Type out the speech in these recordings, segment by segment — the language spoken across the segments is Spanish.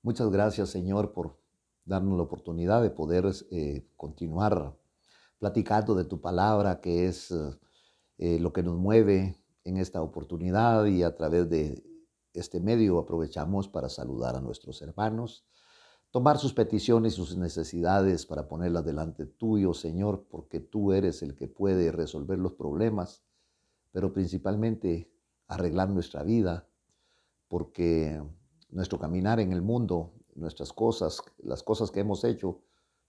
Muchas gracias, Señor, por darnos la oportunidad de poder continuar platicando de tu palabra, que es lo que nos mueve en esta oportunidad y a través de este medio aprovechamos para saludar a nuestros hermanos, tomar sus peticiones y sus necesidades para ponerlas delante tuyo, Señor, porque tú eres el que puede resolver los problemas, pero principalmente arreglar nuestra vida porque nuestro caminar en el mundo, nuestras cosas, las cosas que hemos hecho,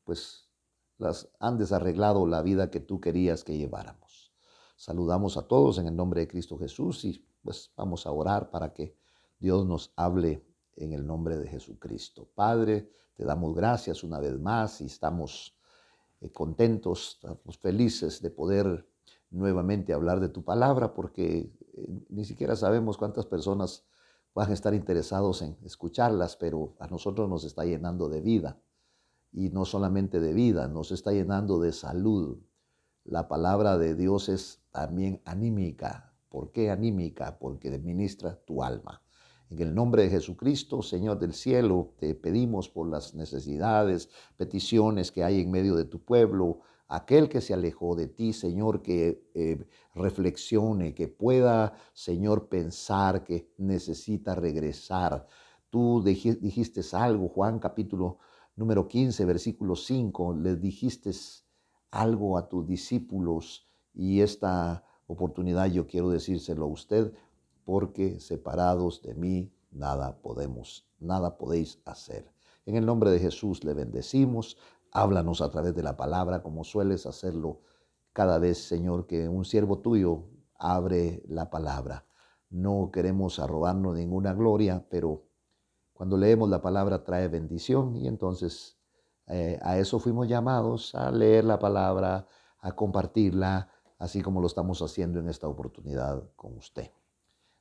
pues las han desarreglado la vida que tú querías que lleváramos. Saludamos a todos en el nombre de Cristo Jesús y pues vamos a orar para que Dios nos hable en el nombre de Jesucristo. Padre, te damos gracias una vez más y estamos contentos, estamos felices de poder nuevamente hablar de tu palabra porque ni siquiera sabemos cuántas personas van a estar interesados en escucharlas, pero a nosotros nos está llenando de vida. Y no solamente de vida, nos está llenando de salud. La palabra de Dios es también anímica. ¿Por qué anímica? Porque ministra tu alma. En el nombre de Jesucristo, Señor del cielo, te pedimos por las necesidades, peticiones que hay en medio de tu pueblo, aquel que se alejó de ti, Señor, que reflexione, que pueda, Señor, pensar que necesita regresar. Tú dijiste algo, Juan capítulo número 15, versículo 5, les dijiste algo a tus discípulos y esta oportunidad yo quiero decírselo a usted porque separados de mí nada podéis hacer. En el nombre de Jesús le bendecimos, háblanos a través de la palabra como sueles hacerlo cada vez, Señor, que un siervo tuyo abre la palabra. No queremos arrobarnos ninguna gloria, pero cuando leemos la palabra trae bendición y entonces a eso fuimos llamados, a leer la palabra, a compartirla, así como lo estamos haciendo en esta oportunidad con usted.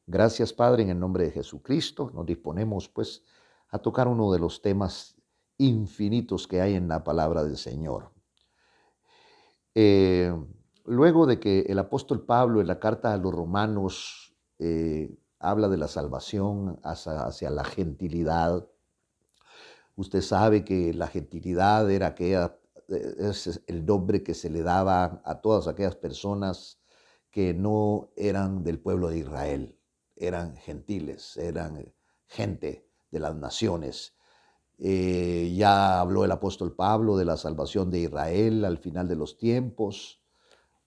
Gracias, Padre, en el nombre de Jesucristo. Nos disponemos, pues, a tocar uno de los temas infinitos que hay en la palabra del Señor. Eh, Luego de que el apóstol Pablo en la carta a los romanos habla de la salvación hacia la gentilidad. Usted sabe que la gentilidad era es el nombre que se le daba a todas aquellas personas que no eran del pueblo de Israel, eran gentiles, eran gente de las naciones. Ya habló el apóstol Pablo de la salvación de Israel al final de los tiempos,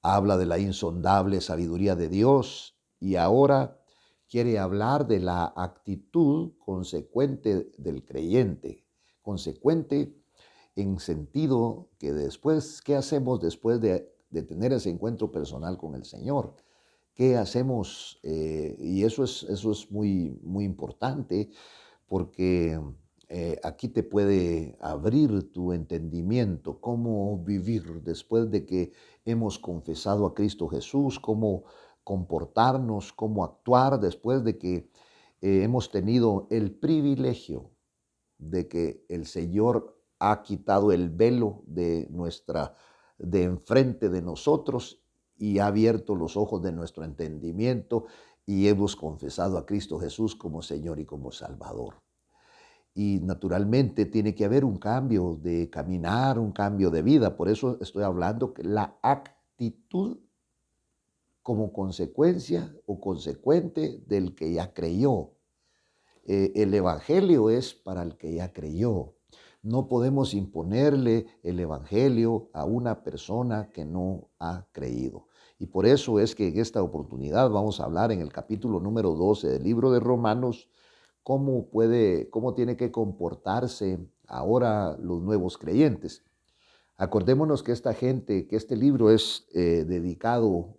habla de la insondable sabiduría de Dios y ahora quiere hablar de la actitud consecuente del creyente, consecuente en sentido que después, ¿qué hacemos después de tener ese encuentro personal con el Señor? ¿Qué hacemos? Y eso es muy importante porque aquí te puede abrir tu entendimiento, cómo vivir después de que hemos confesado a Cristo Jesús, cómo comportarnos, cómo actuar después de que hemos tenido el privilegio de que el Señor ha quitado el velo de enfrente de nosotros y ha abierto los ojos de nuestro entendimiento y hemos confesado a Cristo Jesús como Señor y como Salvador. Y naturalmente tiene que haber un cambio de caminar, un cambio de vida. Por eso estoy hablando que la actitud como consecuencia o consecuente del que ya creyó. El Evangelio es para el que ya creyó. No podemos imponerle el Evangelio a una persona que no ha creído. Y por eso es que en esta oportunidad vamos a hablar en el capítulo número 12 del libro de Romanos cómo tiene que comportarse ahora los nuevos creyentes. Acordémonos que esta gente, que este libro es dedicado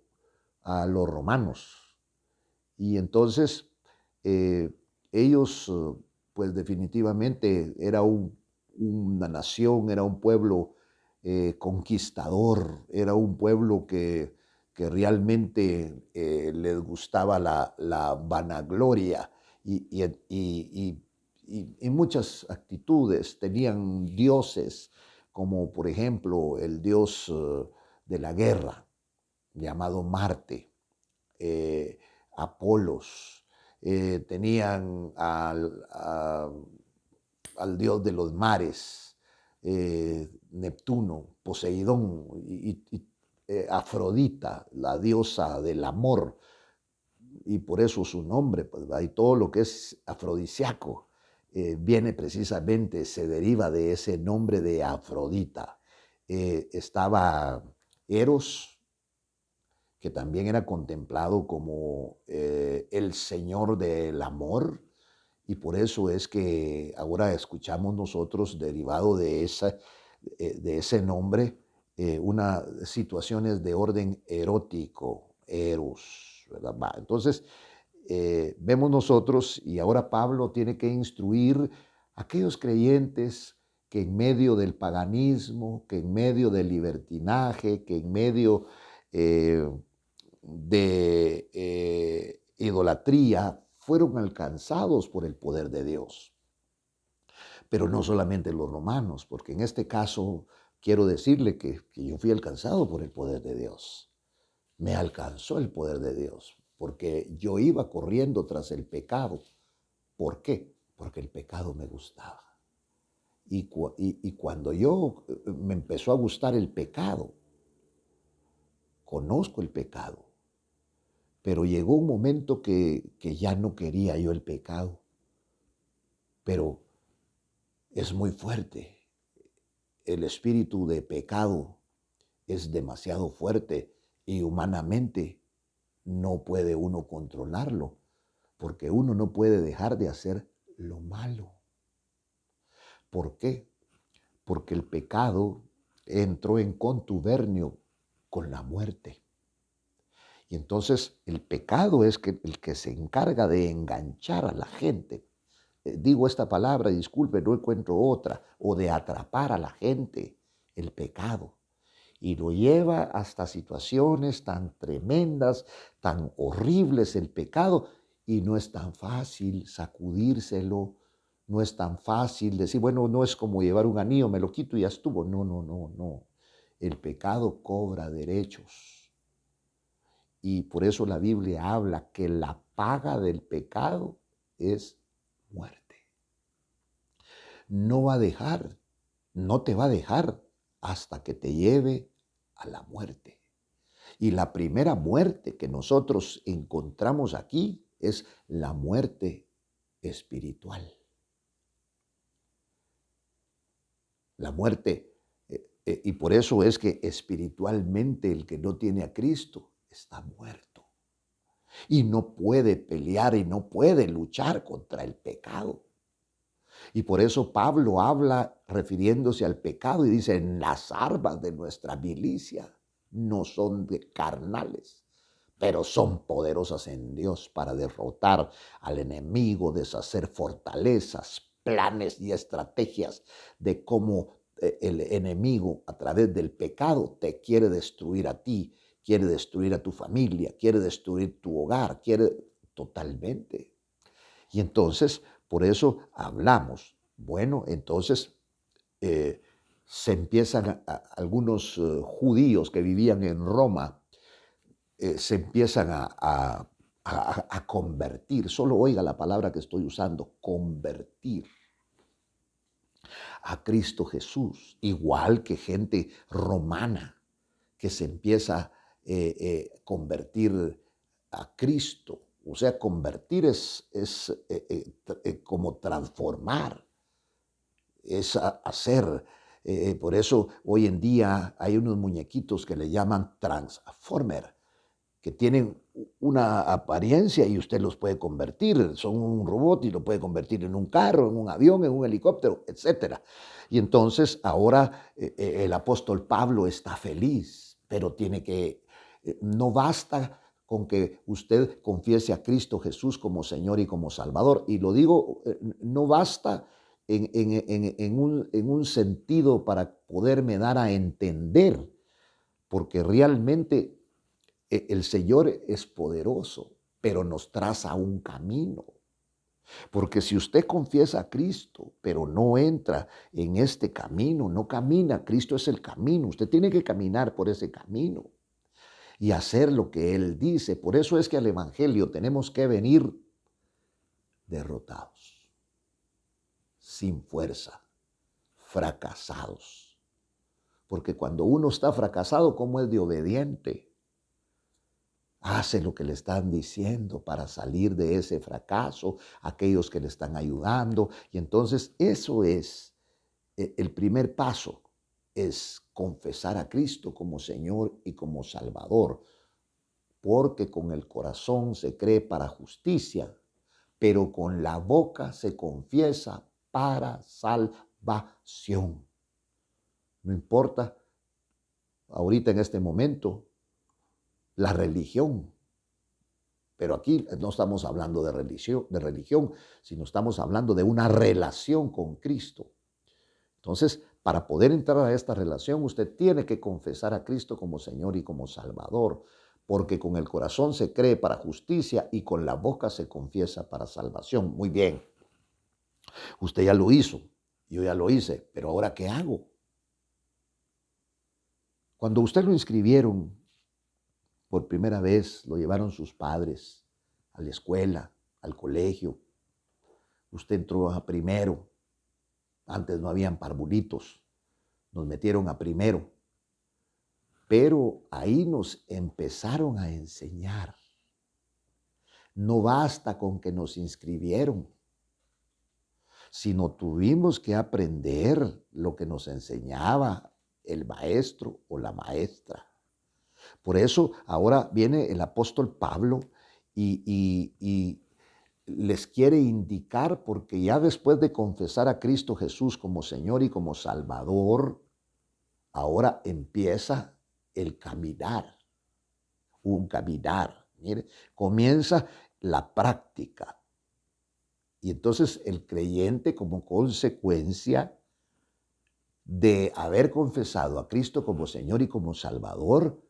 a los romanos. Y entonces eh, ellos, pues definitivamente una nación, era un pueblo conquistador, era un pueblo que realmente les gustaba la vanagloria y muchas actitudes. Tenían dioses, como por ejemplo el dios de la guerra, llamado Marte, eh, Apolos, tenían al dios de los mares, Neptuno, Poseidón, Afrodita, la diosa del amor, y por eso su nombre, pues, y todo lo que es afrodisíaco, viene precisamente, se deriva de ese nombre de Afrodita. Estaba Eros, que también era contemplado como el señor del amor, y por eso es que ahora escuchamos nosotros, derivado de ese nombre, unas situaciones de orden erótico, eros, ¿verdad? Entonces, vemos nosotros, y ahora Pablo tiene que instruir a aquellos creyentes que en medio del paganismo, que en medio del libertinaje, que en medio de idolatría, fueron alcanzados por el poder de Dios. Pero no solamente los romanos, porque en este caso quiero decirle que yo fui alcanzado por el poder de Dios. Me alcanzó el poder de Dios, porque yo iba corriendo tras el pecado. ¿Por qué? Porque el pecado me gustaba. Y cuando me empezó a gustar el pecado, conozco el pecado, pero llegó un momento que ya no quería yo el pecado, pero es muy fuerte. El espíritu de pecado es demasiado fuerte y humanamente no puede uno controlarlo, porque uno no puede dejar de hacer lo malo. ¿Por qué? Porque el pecado entró en contubernio con la muerte. Y entonces el pecado es el que se encarga de enganchar a la gente. Digo esta palabra, disculpe, no encuentro otra, o de atrapar a la gente, el pecado. Y lo lleva hasta situaciones tan tremendas, tan horribles el pecado, y no es tan fácil sacudírselo, no es tan fácil decir, bueno, no es como llevar un anillo, me lo quito y ya estuvo. No, no, no, no. El pecado cobra derechos. Y por eso la Biblia habla que la paga del pecado es muerte. No va a dejar, no te va a dejar hasta que te lleve a la muerte. Y la primera muerte que nosotros encontramos aquí es la muerte espiritual. La muerte, y por eso es que espiritualmente el que no tiene a Cristo está muerto. Y no puede pelear y no puede luchar contra el pecado. Y por eso Pablo habla refiriéndose al pecado y dice, las armas de nuestra milicia no son carnales, pero son poderosas en Dios para derrotar al enemigo, deshacer fortalezas, planes y estrategias de cómo el enemigo a través del pecado te quiere destruir a ti, quiere destruir a tu familia, quiere destruir tu hogar, quiere totalmente. Y entonces, por eso hablamos. Bueno, entonces se empiezan algunos judíos que vivían en Roma, se empiezan a convertir. Solo oiga la palabra que estoy usando, convertir a Cristo Jesús, igual que gente romana que se empieza a convertir a Cristo. O sea, convertir es como transformar, es hacer. Por eso hoy en día hay unos muñequitos que le llaman Transformer, que tienen una apariencia y usted los puede convertir. Son un robot y lo puede convertir en un carro, en un avión, en un helicóptero, etc. Y entonces ahora el apóstol Pablo está feliz, pero tiene que, no basta con que usted confiese a Cristo Jesús como Señor y como Salvador. Y lo digo, no basta en un sentido para poderme dar a entender, porque realmente el Señor es poderoso, pero nos traza un camino. Porque si usted confiesa a Cristo, pero no entra en este camino, no camina, Cristo es el camino, usted tiene que caminar por ese camino y hacer lo que Él dice. Por eso es que al Evangelio tenemos que venir derrotados, sin fuerza, fracasados. Porque cuando uno está fracasado, ¿cómo es de obediente? Hace lo que le están diciendo para salir de ese fracaso, aquellos que le están ayudando. Y entonces eso es el primer paso, es confesar a Cristo como Señor y como Salvador. Porque con el corazón se cree para justicia, pero con la boca se confiesa para salvación. No importa ahorita en este momento la religión, pero aquí no estamos hablando de religión, sino estamos hablando de una relación con Cristo. Entonces, para poder entrar a esta relación, usted tiene que confesar a Cristo como Señor y como Salvador, porque con el corazón se cree para justicia y con la boca se confiesa para salvación. Muy bien, usted ya lo hizo, yo ya lo hice, pero ahora ¿qué hago? Cuando usted lo inscribieron por primera vez, lo llevaron sus padres a la escuela, al colegio, usted entró a primero, antes no habían parvulitos, nos metieron a primero, pero ahí nos empezaron a enseñar. No basta con que nos inscribieron, sino tuvimos que aprender lo que nos enseñaba el maestro o la maestra. Por eso ahora viene el apóstol Pablo y les quiere indicar, porque ya después de confesar a Cristo Jesús como Señor y como Salvador, ahora empieza el caminar, un caminar. Mire, comienza la práctica. Y entonces el creyente, como consecuencia de haber confesado a Cristo como Señor y como Salvador,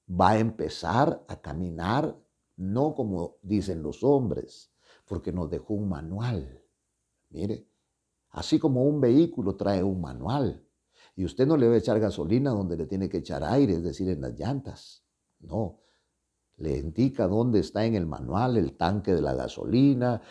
va a empezar a caminar no como dicen los hombres, porque nos dejó un manual. Mire, así como un vehículo trae un manual, y usted no le va a echar gasolina donde le tiene que echar aire, es decir, en las llantas. No, le indica dónde está en el manual el tanque de la gasolina.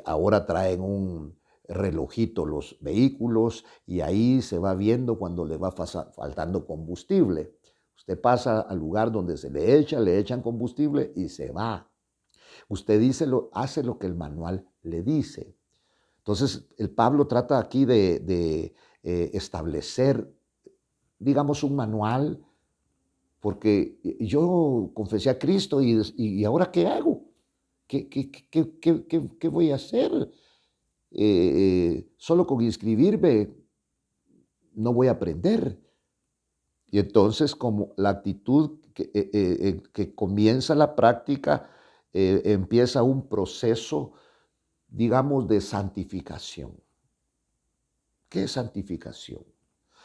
Ahora traen un relojito los vehículos y ahí se va viendo cuando le va faltando combustible. Usted pasa al lugar donde se le echan combustible y se va. Usted hace lo que el manual le dice. Entonces, el Pablo trata aquí de establecer, digamos, un manual, porque yo confesé a Cristo y ahora ¿qué hago? ¿Qué voy a hacer? Solo con inscribirme no voy a aprender. Y entonces, como la actitud que comienza la práctica, empieza un proceso, digamos, de santificación. ¿Qué es santificación?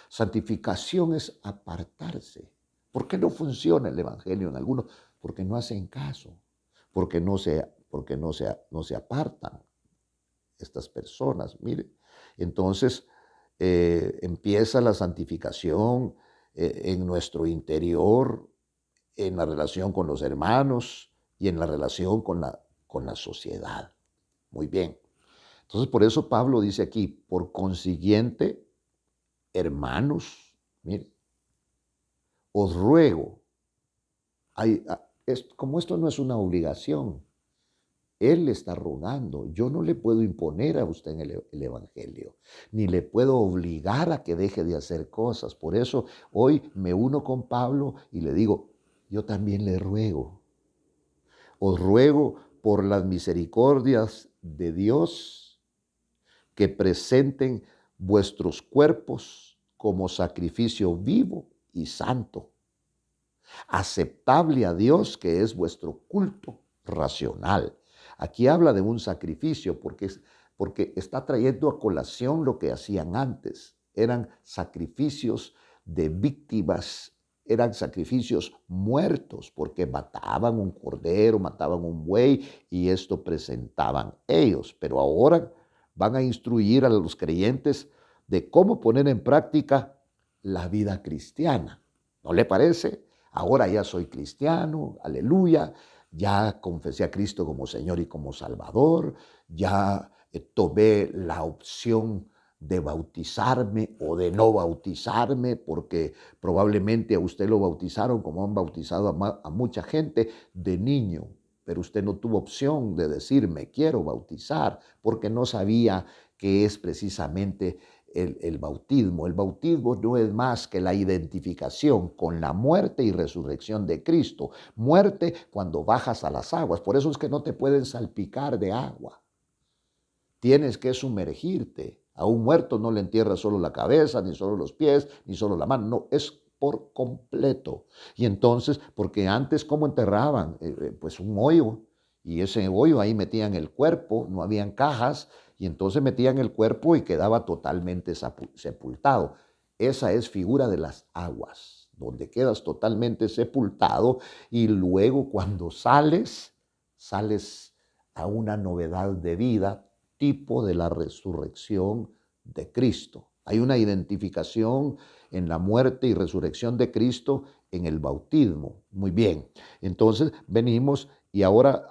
Santificación es apartarse. ¿Por qué no funciona el evangelio en algunos? Porque no hacen caso, porque no se apartan estas personas. Mire, entonces empieza la santificación en nuestro interior, en la relación con los hermanos y en la relación con la sociedad. Muy bien. Entonces, por eso Pablo dice aquí, por consiguiente, hermanos, mire, os ruego, como esto no es una obligación, él le está rogando. Yo no le puedo imponer a usted en el evangelio, ni le puedo obligar a que deje de hacer cosas. Por eso hoy me uno con Pablo y le digo, yo también le ruego. Os ruego por las misericordias de Dios que presenten vuestros cuerpos como sacrificio vivo y santo, aceptable a Dios, que es vuestro culto racional. Aquí habla de un sacrificio porque está trayendo a colación lo que hacían antes. Eran sacrificios de víctimas, eran sacrificios muertos, porque mataban un cordero, mataban un buey y esto presentaban ellos. Pero ahora van a instruir a los creyentes de cómo poner en práctica la vida cristiana. ¿No le parece? Ahora ya soy cristiano, aleluya, ya confesé a Cristo como Señor y como Salvador, ya tomé la opción de bautizarme o de no bautizarme, porque probablemente a usted lo bautizaron como han bautizado a mucha gente de niño, pero usted no tuvo opción de decir me quiero bautizar, porque no sabía qué es precisamente el bautismo. El bautismo no es más que la identificación con la muerte y resurrección de Cristo. Muerte cuando bajas a las aguas. Por eso es que no te pueden salpicar de agua. Tienes que sumergirte. A un muerto no le entierras solo la cabeza, ni solo los pies, ni solo la mano. No, es por completo. Y entonces, porque antes, ¿cómo enterraban? Pues un hoyo. Y ese hoyo ahí metían el cuerpo, no habían cajas, y entonces metían el cuerpo y quedaba totalmente sepultado. Esa es figura de las aguas, donde quedas totalmente sepultado y luego cuando sales, sales a una novedad de vida, tipo de la resurrección de Cristo. Hay una identificación en la muerte y resurrección de Cristo en el bautismo. Muy bien. Entonces venimos y ahora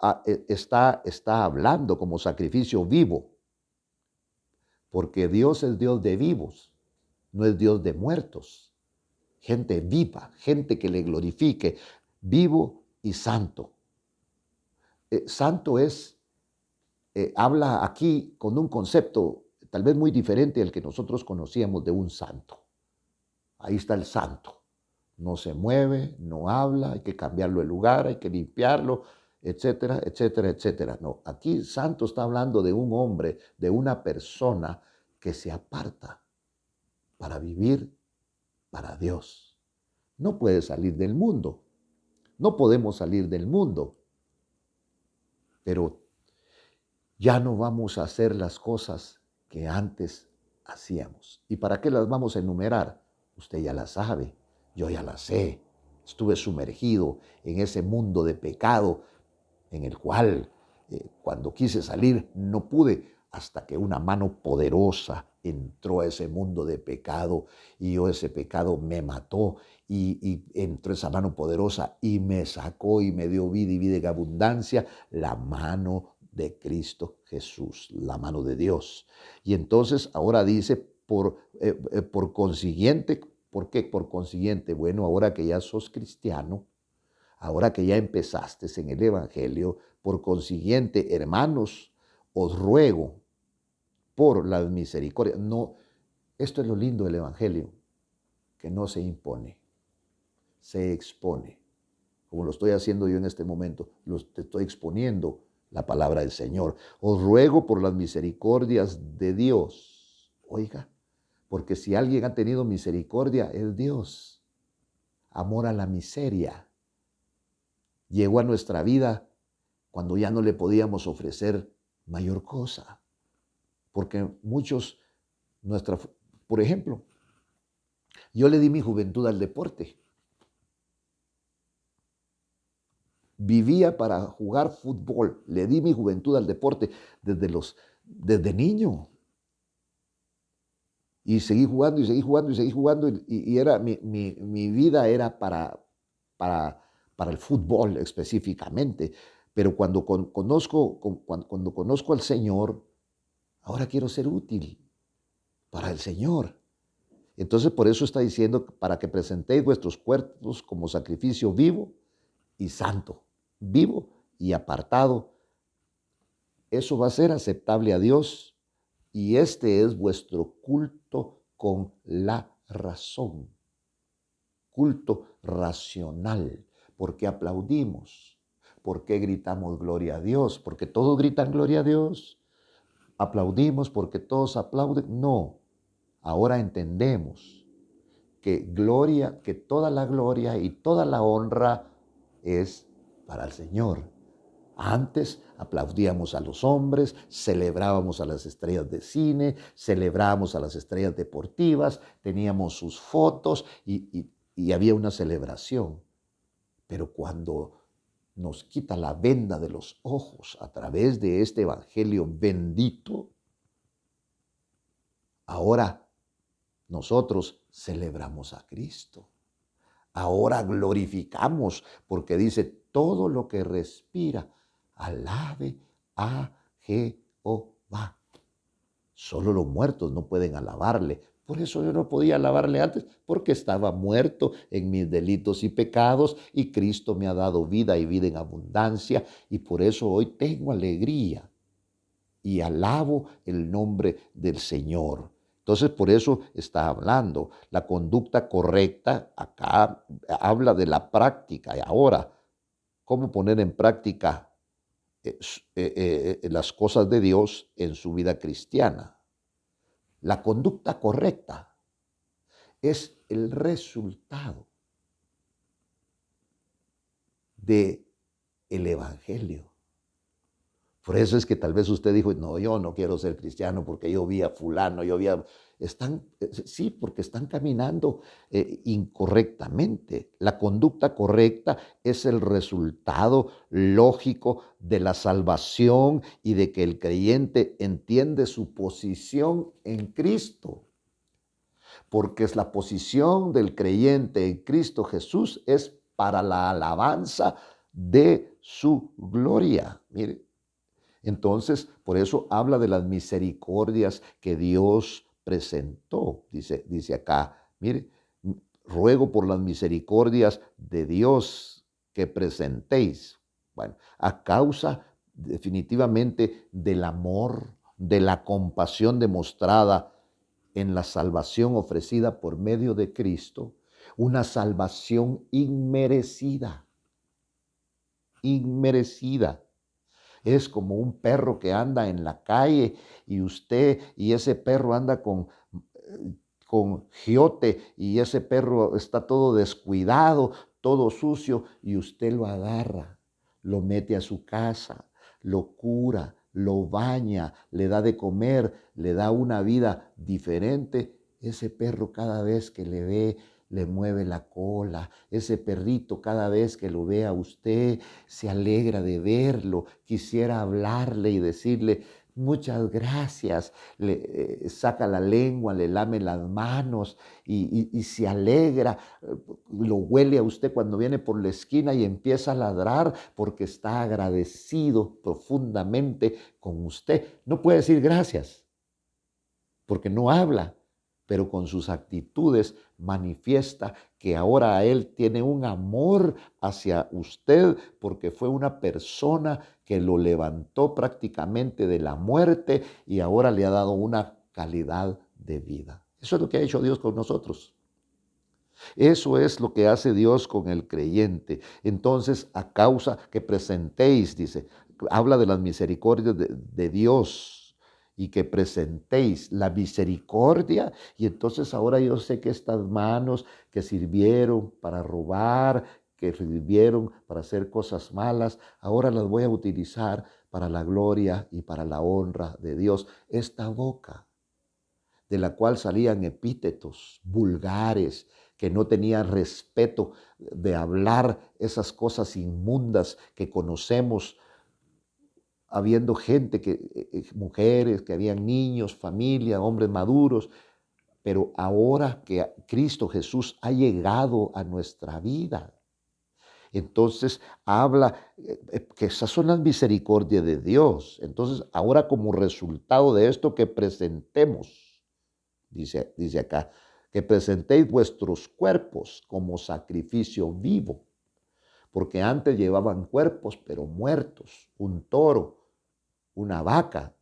está hablando como sacrificio vivo, porque Dios es Dios de vivos, no es Dios de muertos. Gente viva, gente que le glorifique, vivo y santo. Santo es habla aquí con un concepto tal vez muy diferente al que nosotros conocíamos de un santo. Ahí está el santo. No se mueve, no habla, hay que cambiarlo el lugar, hay que limpiarlo, etcétera, etcétera, etcétera. No, aquí santo está hablando de un hombre, de una persona que se aparta para vivir para Dios. No puede salir del mundo. No podemos salir del mundo. Pero ya no vamos a hacer las cosas que antes hacíamos. ¿Y para qué las vamos a enumerar? Usted ya las sabe, yo ya las sé. Estuve sumergido en ese mundo de pecado en el cual cuando quise salir no pude hasta que una mano poderosa entró a ese mundo de pecado y ese pecado me mató y entró esa mano poderosa y me sacó y me dio vida y vida en abundancia, la mano de Cristo Jesús, la mano de Dios. Y entonces ahora dice, por consiguiente, ¿por qué? Por consiguiente, bueno, ahora que ya sos cristiano, ahora que ya empezaste en el Evangelio, por consiguiente, hermanos, os ruego por las misericordias. No, esto es lo lindo del Evangelio, que no se impone, se expone. Como lo estoy haciendo yo en este momento, te estoy exponiendo la palabra del Señor. Os ruego por las misericordias de Dios. Oiga, porque si alguien ha tenido misericordia, es Dios. Amor a la miseria. Llegó a nuestra vida cuando ya no le podíamos ofrecer mayor cosa. Porque muchos, por ejemplo, yo le di mi juventud al deporte. Vivía para jugar fútbol, le di mi juventud al deporte desde niño. Y seguí jugando y seguí jugando y seguí jugando y era, mi vida era para el fútbol específicamente. Pero cuando conozco al Señor, ahora quiero ser útil para el Señor. Entonces por eso está diciendo, para que presentéis vuestros cuerpos como sacrificio vivo y santo, vivo y apartado. Eso va a ser aceptable a Dios y este es vuestro culto con la razón, culto racional, porque aplaudimos, porque gritamos gloria a Dios, porque todos gritan gloria a Dios, aplaudimos porque todos aplauden. No, ahora entendemos que toda la gloria y toda la honra es para el Señor. Antes aplaudíamos a los hombres, celebrábamos a las estrellas de cine, celebrábamos a las estrellas deportivas, teníamos sus fotos y había una celebración. Pero cuando nos quita la venda de los ojos a través de este evangelio bendito, ahora nosotros celebramos a Cristo. Ahora glorificamos, porque dice, todo lo que respira, alabe a Jehová. Solo los muertos no pueden alabarle. Por eso yo no podía alabarle antes, porque estaba muerto en mis delitos y pecados, y Cristo me ha dado vida y vida en abundancia, y por eso hoy tengo alegría y alabo el nombre del Señor. Entonces, por eso está hablando. La conducta correcta, acá habla de la práctica. Y ahora, ¿cómo poner en práctica las cosas de Dios en su vida cristiana? La conducta correcta es el resultado del Evangelio. Por eso es que tal vez usted dijo, no, yo no quiero ser cristiano porque yo vi a fulano, yo vi a... Sí, porque están caminando incorrectamente. La conducta correcta es el resultado lógico de la salvación y de que el creyente entiende su posición en Cristo. Porque es la posición del creyente en Cristo Jesús es para la alabanza de su gloria. Mire, entonces, por eso habla de las misericordias que Dios presentó. Dice acá, mire, ruego por las misericordias de Dios que presentéis. Bueno, a causa definitivamente del amor, de la compasión demostrada en la salvación ofrecida por medio de Cristo, una salvación inmerecida, inmerecida. Es como un perro que anda en la calle y ese perro anda con giote y ese perro está todo descuidado, todo sucio y usted lo agarra, lo mete a su casa, lo cura, lo baña, le da de comer, le da una vida diferente. Ese perro cada vez que le ve, le mueve la cola. Ese perrito cada vez que lo ve a usted, se alegra de verlo. Quisiera hablarle y decirle, muchas gracias. Saca la lengua, le lame las manos y se alegra. Lo huele a usted cuando viene por la esquina y empieza a ladrar porque está agradecido profundamente con usted. No puede decir gracias porque no habla, pero con sus actitudes manifiesta que ahora a él tiene un amor hacia usted porque fue una persona que lo levantó prácticamente de la muerte y ahora le ha dado una calidad de vida. Eso es lo que ha hecho Dios con nosotros. Eso es lo que hace Dios con el creyente. Entonces, a causa que presentéis, dice, habla de las misericordias de Dios y que presentéis la misericordia. Y entonces ahora yo sé que estas manos que sirvieron para robar, que sirvieron para hacer cosas malas, ahora las voy a utilizar para la gloria y para la honra de Dios. Esta boca de la cual salían epítetos vulgares, que no tenían respeto de hablar esas cosas inmundas que conocemos, habiendo gente, mujeres, que habían niños, familia, hombres maduros, pero ahora que Cristo Jesús ha llegado a nuestra vida, entonces habla que esas son las misericordias de Dios. Entonces ahora como resultado de esto que presentemos, dice acá, que presentéis vuestros cuerpos como sacrificio vivo, porque antes llevaban cuerpos pero muertos, un toro, una vaca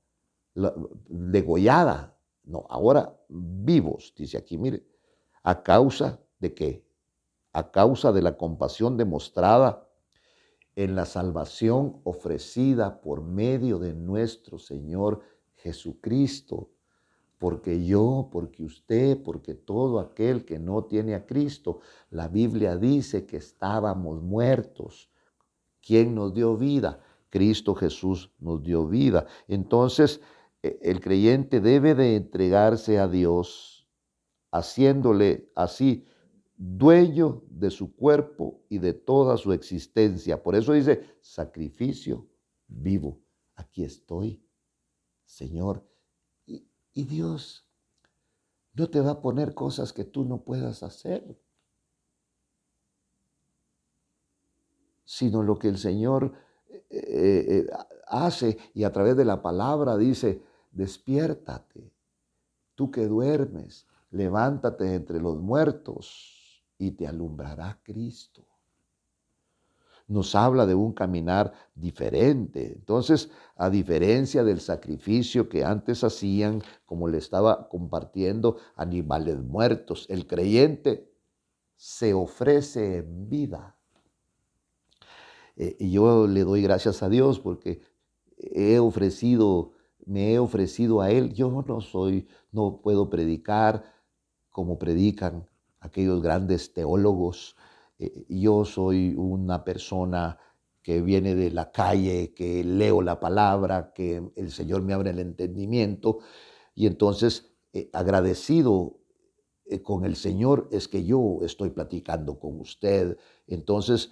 degollada, no, ahora vivos, dice aquí, mire, ¿a causa de qué? A causa de la compasión demostrada en la salvación ofrecida por medio de nuestro Señor Jesucristo. Porque yo, porque usted, porque todo aquel que no tiene a Cristo, la Biblia dice que estábamos muertos. ¿Quién nos dio vida? Cristo Jesús nos dio vida. Entonces, el creyente debe de entregarse a Dios, haciéndole así dueño de su cuerpo y de toda su existencia. Por eso dice, sacrificio vivo. Aquí estoy, Señor. Y Dios no te va a poner cosas que tú no puedas hacer, sino lo que el Señor hace y a través de la palabra dice, despiértate, tú que duermes, levántate entre los muertos y te alumbrará Cristo. Nos habla de un caminar diferente. Entonces, a diferencia del sacrificio que antes hacían, como le estaba compartiendo, animales muertos, el creyente se ofrece en vida. Y yo le doy gracias a Dios porque me he ofrecido a Él. Yo no puedo predicar como predican aquellos grandes teólogos. Yo soy una persona que viene de la calle, que leo la palabra, que el Señor me abre el entendimiento. Y entonces, agradecido con el Señor es que yo estoy platicando con usted. Entonces,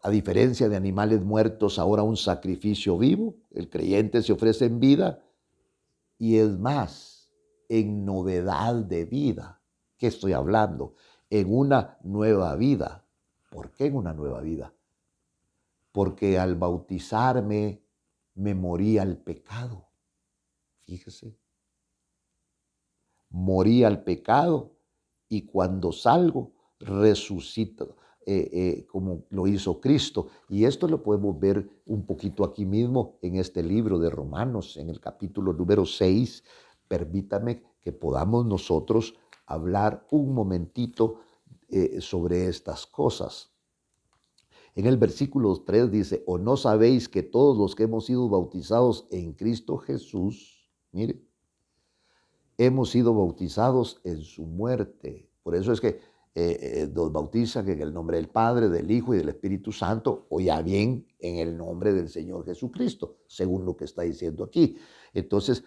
a diferencia de animales muertos, ahora un sacrificio vivo. El creyente se ofrece en vida y es más, en novedad de vida. ¿Qué estoy hablando? En una nueva vida. ¿Por qué en una nueva vida? Porque al bautizarme me morí al pecado. Fíjese. Morí al pecado y cuando salgo resucito, como lo hizo Cristo. Y esto lo podemos ver un poquito aquí mismo en este libro de Romanos, en el capítulo número 6. Permítame que podamos nosotros hablar un momentito sobre estas cosas. En el versículo 3 dice, ¿o no sabéis que todos los que hemos sido bautizados en Cristo Jesús, mire, hemos sido bautizados en su muerte? Por eso es que nos bautizan en el nombre del Padre, del Hijo y del Espíritu Santo, o ya bien en el nombre del Señor Jesucristo, según lo que está diciendo aquí. Entonces,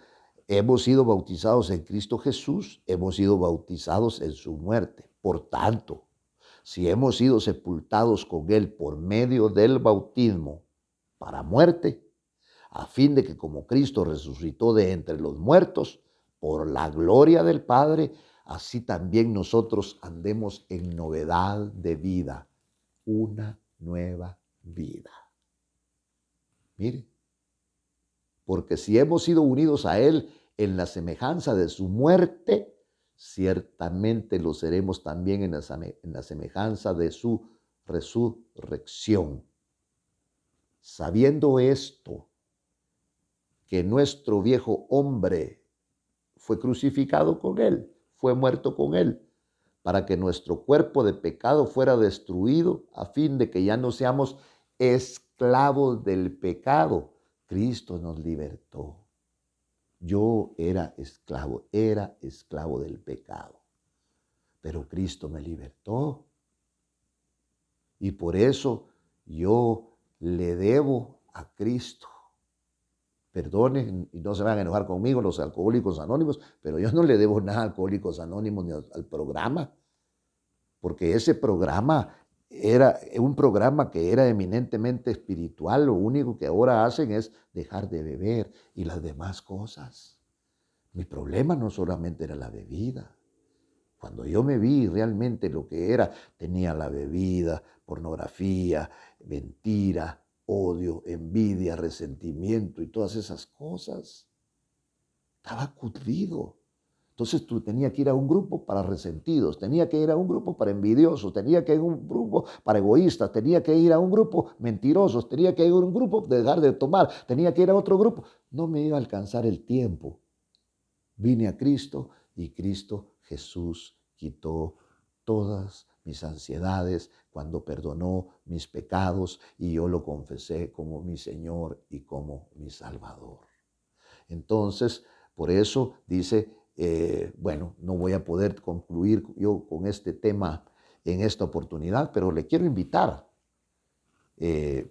hemos sido bautizados en Cristo Jesús, hemos sido bautizados en su muerte. Por tanto, si hemos sido sepultados con Él por medio del bautismo para muerte, a fin de que como Cristo resucitó de entre los muertos, por la gloria del Padre, así también nosotros andemos en novedad de vida, una nueva vida. Mire, porque si hemos sido unidos a Él en la semejanza de su muerte, ciertamente lo seremos también en la semejanza de su resurrección. Sabiendo esto, que nuestro viejo hombre fue crucificado con Él, fue muerto con Él, para que nuestro cuerpo de pecado fuera destruido, a fin de que ya no seamos esclavos del pecado. Cristo nos libertó. Yo era esclavo del pecado, pero Cristo me libertó. Y por eso yo le debo a Cristo. Perdonen y no se van a enojar conmigo los alcohólicos anónimos, pero yo no le debo nada a Alcohólicos Anónimos ni al programa, porque ese programa era un programa que era eminentemente espiritual. Lo único que ahora hacen es dejar de beber y las demás cosas. Mi problema no solamente era la bebida. Cuando yo me vi realmente lo que era, tenía la bebida, pornografía, mentira, odio, envidia, resentimiento y todas esas cosas. Estaba curtido. Entonces tú tenías que ir a un grupo para resentidos, tenía que ir a un grupo para envidiosos, tenía que ir a un grupo para egoístas, tenía que ir a un grupo mentirosos, tenía que ir a un grupo de dejar de tomar, tenía que ir a otro grupo. No me iba a alcanzar el tiempo. Vine a Cristo y Cristo Jesús quitó todas mis ansiedades cuando perdonó mis pecados y yo lo confesé como mi Señor y como mi Salvador. Entonces, por eso dice, bueno, no voy a poder concluir yo con este tema en esta oportunidad, pero le quiero invitar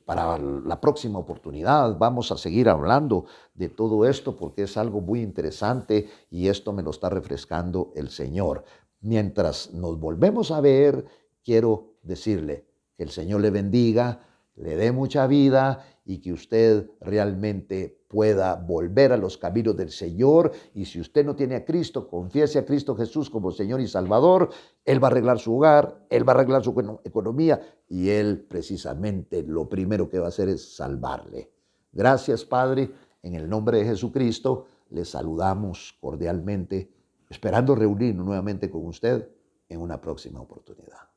para la próxima oportunidad. Vamos a seguir hablando de todo esto porque es algo muy interesante y esto me lo está refrescando el Señor. Mientras nos volvemos a ver, quiero decirle que el Señor le bendiga, le dé mucha vida y que usted realmente pueda volver a los caminos del Señor. Y si usted no tiene a Cristo, confiese a Cristo Jesús como Señor y Salvador. Él va a arreglar su hogar, Él va a arreglar su economía y Él precisamente lo primero que va a hacer es salvarle. Gracias, Padre, En el nombre de Jesucristo, les saludamos cordialmente, esperando reunirnos nuevamente con usted en una próxima oportunidad.